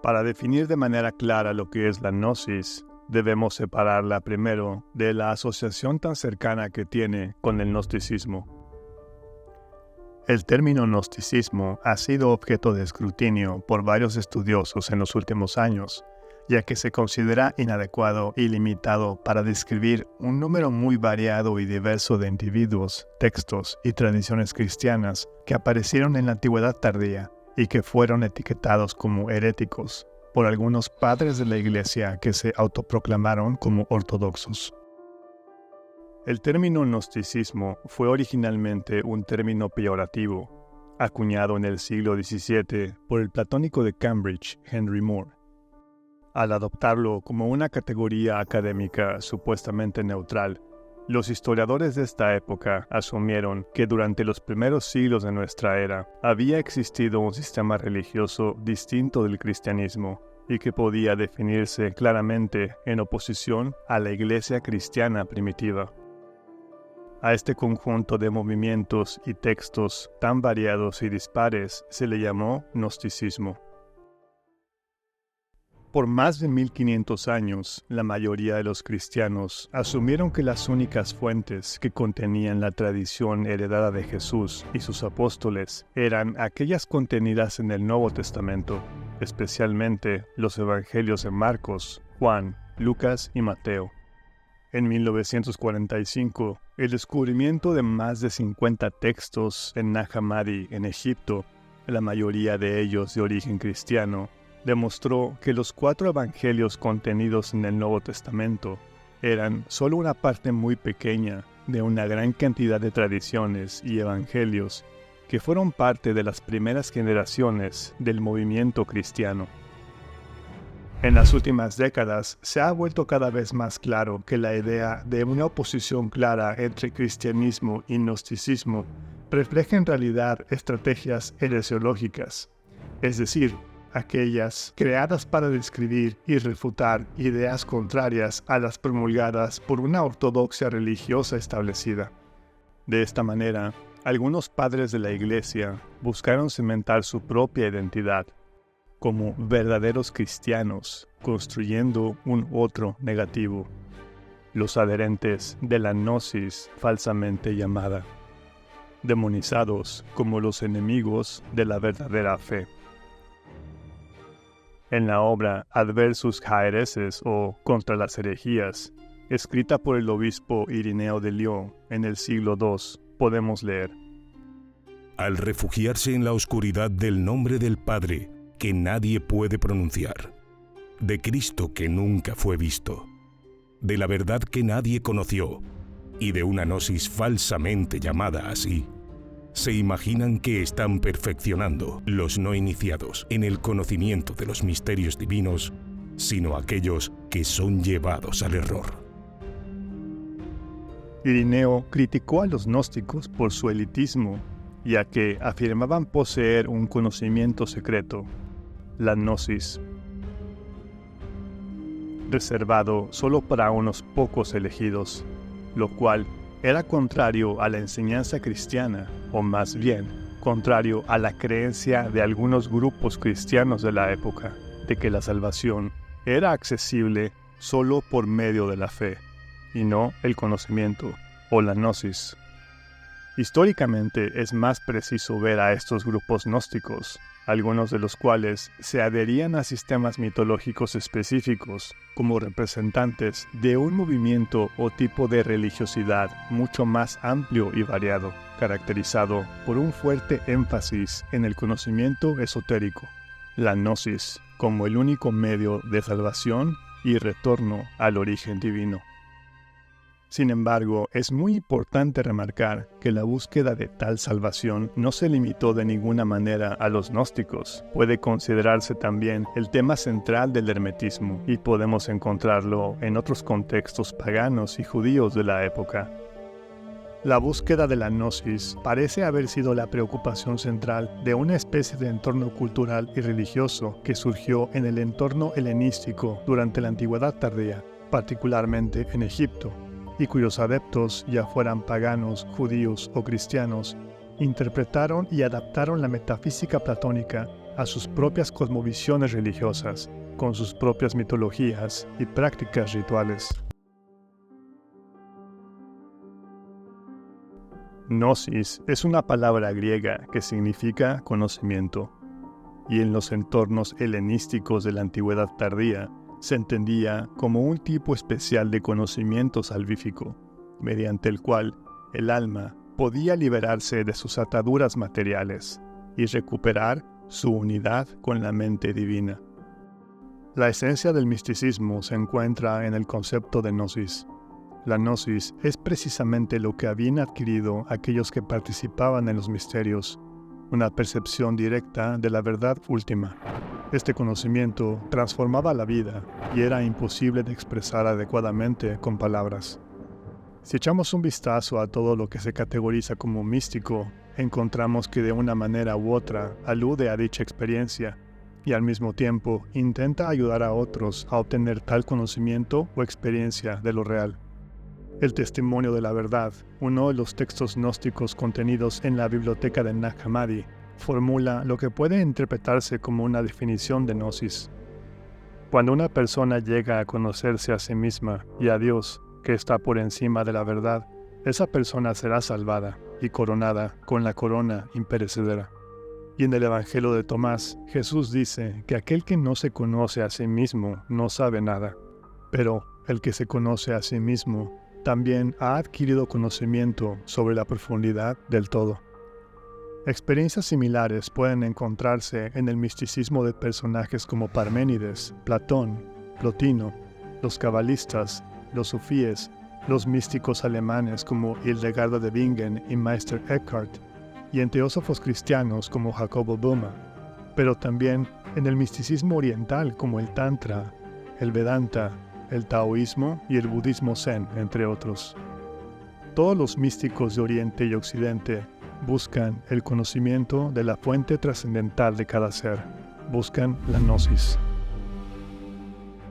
Para definir de manera clara lo que es la gnosis, debemos separarla primero de la asociación tan cercana que tiene con el gnosticismo. El término gnosticismo ha sido objeto de escrutinio por varios estudiosos en los últimos años, ya que se considera inadecuado y limitado para describir un número muy variado y diverso de individuos, textos y tradiciones cristianas que aparecieron en la antigüedad tardía y que fueron etiquetados como heréticos por algunos padres de la Iglesia que se autoproclamaron como ortodoxos. El término gnosticismo fue originalmente un término peyorativo, acuñado en el siglo XVII por el platónico de Cambridge, Henry Moore. Al adoptarlo como una categoría académica supuestamente neutral, los historiadores de esta época asumieron que durante los primeros siglos de nuestra era había existido un sistema religioso distinto del cristianismo y que podía definirse claramente en oposición a la Iglesia cristiana primitiva. A este conjunto de movimientos y textos tan variados y dispares se le llamó gnosticismo. Por más de 1500 años, la mayoría de los cristianos asumieron que las únicas fuentes que contenían la tradición heredada de Jesús y sus apóstoles eran aquellas contenidas en el Nuevo Testamento, especialmente los evangelios de Marcos, Juan, Lucas y Mateo. En 1945, el descubrimiento de más de 50 textos en Nag Hammadi, en Egipto, la mayoría de ellos de origen cristiano, demostró que los 4 evangelios contenidos en el Nuevo Testamento eran solo una parte muy pequeña de una gran cantidad de tradiciones y evangelios que fueron parte de las primeras generaciones del movimiento cristiano. En las últimas décadas se ha vuelto cada vez más claro que la idea de una oposición clara entre cristianismo y gnosticismo refleja en realidad estrategias heresiológicas, es decir, aquellas creadas para describir y refutar ideas contrarias a las promulgadas por una ortodoxia religiosa establecida. De esta manera, algunos padres de la Iglesia buscaron cimentar su propia identidad como verdaderos cristianos, construyendo un otro negativo, los adherentes de la gnosis falsamente llamada, demonizados como los enemigos de la verdadera fe. En la obra Adversus Haereses o Contra las herejías, escrita por el obispo Irineo de Lyon en el siglo II, podemos leer: Al refugiarse en la oscuridad del nombre del Padre, que nadie puede pronunciar, de Cristo que nunca fue visto, de la verdad que nadie conoció, y de una gnosis falsamente llamada así, se imaginan que están perfeccionando los no iniciados en el conocimiento de los misterios divinos, sino aquellos que son llevados al error. Irineo criticó a los gnósticos por su elitismo, ya que afirmaban poseer un conocimiento secreto, la gnosis, reservado solo para unos pocos elegidos, lo cual era contrario a la enseñanza cristiana, o más bien, contrario a la creencia de algunos grupos cristianos de la época, de que la salvación era accesible solo por medio de la fe, y no el conocimiento, o la gnosis. Históricamente es más preciso ver a estos grupos gnósticos, algunos de los cuales se adherían a sistemas mitológicos específicos como representantes de un movimiento o tipo de religiosidad mucho más amplio y variado, caracterizado por un fuerte énfasis en el conocimiento esotérico, la gnosis como el único medio de salvación y retorno al origen divino. Sin embargo, es muy importante remarcar que la búsqueda de tal salvación no se limitó de ninguna manera a los gnósticos. Puede considerarse también el tema central del hermetismo y podemos encontrarlo en otros contextos paganos y judíos de la época. La búsqueda de la gnosis parece haber sido la preocupación central de una especie de entorno cultural y religioso que surgió en el entorno helenístico durante la Antigüedad tardía, particularmente en Egipto, y cuyos adeptos, ya fueran paganos, judíos o cristianos, interpretaron y adaptaron la metafísica platónica a sus propias cosmovisiones religiosas, con sus propias mitologías y prácticas rituales. Gnosis es una palabra griega que significa conocimiento, y en los entornos helenísticos de la antigüedad tardía se entendía como un tipo especial de conocimiento salvífico, mediante el cual el alma podía liberarse de sus ataduras materiales y recuperar su unidad con la mente divina. La esencia del misticismo se encuentra en el concepto de gnosis. La gnosis es precisamente lo que habían adquirido aquellos que participaban en los misterios, una percepción directa de la verdad última. Este conocimiento transformaba la vida y era imposible de expresar adecuadamente con palabras. Si echamos un vistazo a todo lo que se categoriza como místico, encontramos que de una manera u otra alude a dicha experiencia y al mismo tiempo intenta ayudar a otros a obtener tal conocimiento o experiencia de lo real. El Testimonio de la Verdad, uno de los textos gnósticos contenidos en la biblioteca de Nag Hammadi, formula lo que puede interpretarse como una definición de gnosis. Cuando una persona llega a conocerse a sí misma y a Dios, que está por encima de la verdad, esa persona será salvada y coronada con la corona imperecedera. Y en el Evangelio de Tomás, Jesús dice que aquel que no se conoce a sí mismo no sabe nada, pero el que se conoce a sí mismo también ha adquirido conocimiento sobre la profundidad del todo. Experiencias similares pueden encontrarse en el misticismo de personajes como Parménides, Platón, Plotino, los cabalistas, los sufíes, los místicos alemanes como Hildegard de Bingen y Meister Eckhart, y en teósofos cristianos como Jacobo Böhme, pero también en el misticismo oriental como el Tantra, el Vedanta, el taoísmo y el budismo zen, entre otros. Todos los místicos de Oriente y Occidente buscan el conocimiento de la fuente trascendental de cada ser, buscan la gnosis.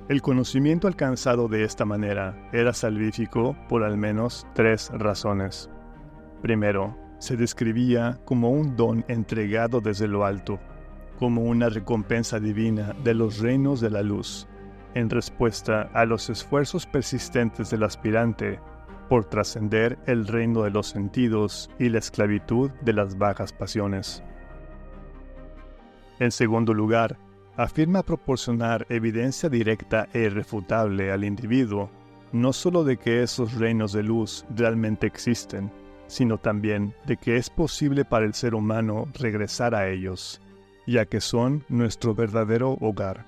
El conocimiento alcanzado de esta manera era salvífico por al menos 3 razones. Primero, se describía como un don entregado desde lo alto, como una recompensa divina de los reinos de la luz, en respuesta a los esfuerzos persistentes del aspirante por trascender el reino de los sentidos y la esclavitud de las bajas pasiones. En segundo lugar, afirma proporcionar evidencia directa e irrefutable al individuo, no solo de que esos reinos de luz realmente existen, sino también de que es posible para el ser humano regresar a ellos, ya que son nuestro verdadero hogar.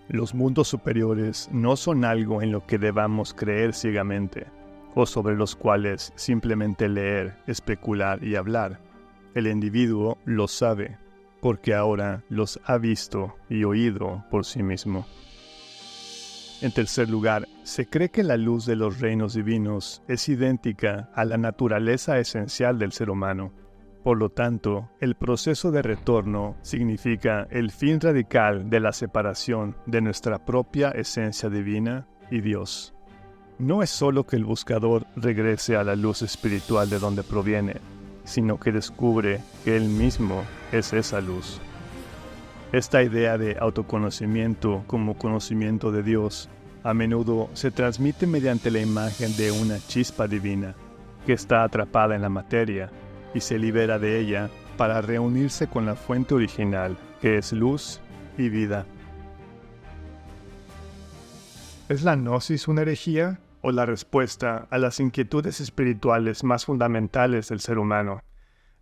Los mundos superiores no son algo en lo que debamos creer ciegamente, o sobre los cuales simplemente leer, especular y hablar. El individuo los sabe, porque ahora los ha visto y oído por sí mismo. En tercer lugar, se cree que la luz de los reinos divinos es idéntica a la naturaleza esencial del ser humano. Por lo tanto, el proceso de retorno significa el fin radical de la separación de nuestra propia esencia divina y Dios. No es solo que el buscador regrese a la luz espiritual de donde proviene, sino que descubre que él mismo es esa luz. Esta idea de autoconocimiento como conocimiento de Dios a menudo se transmite mediante la imagen de una chispa divina que está atrapada en la materia y se libera de ella para reunirse con la fuente original, que es luz y vida. ¿Es la gnosis una herejía o la respuesta a las inquietudes espirituales más fundamentales del ser humano?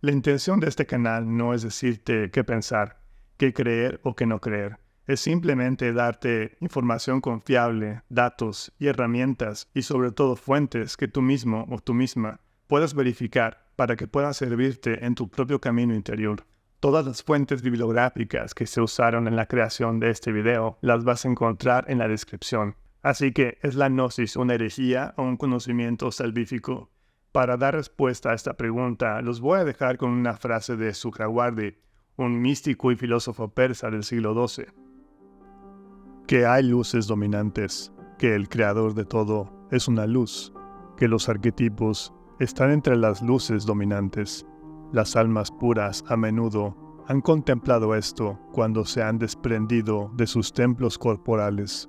La intención de este canal no es decirte qué pensar, qué creer o qué no creer. Es simplemente darte información confiable, datos y herramientas y sobre todo fuentes que tú mismo o tú misma puedas verificar para que puedan servirte en tu propio camino interior. Todas las fuentes bibliográficas que se usaron en la creación de este video las vas a encontrar en la descripción. Así que, ¿es la gnosis una herejía o un conocimiento salvífico? Para dar respuesta a esta pregunta, los voy a dejar con una frase de Suhrawardi, un místico y filósofo persa del siglo XII. Que hay luces dominantes, que el creador de todo es una luz, que los arquetipos están entre las luces dominantes. Las almas puras a menudo han contemplado esto cuando se han desprendido de sus templos corporales.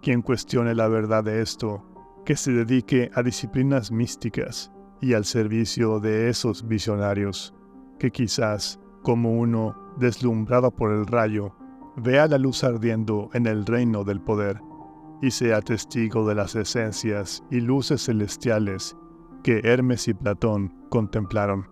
Quien cuestione la verdad de esto, que se dedique a disciplinas místicas y al servicio de esos visionarios, que quizás, como uno deslumbrado por el rayo, vea la luz ardiendo en el reino del poder, y sea testigo de las esencias y luces celestiales que Hermes y Platón contemplaron.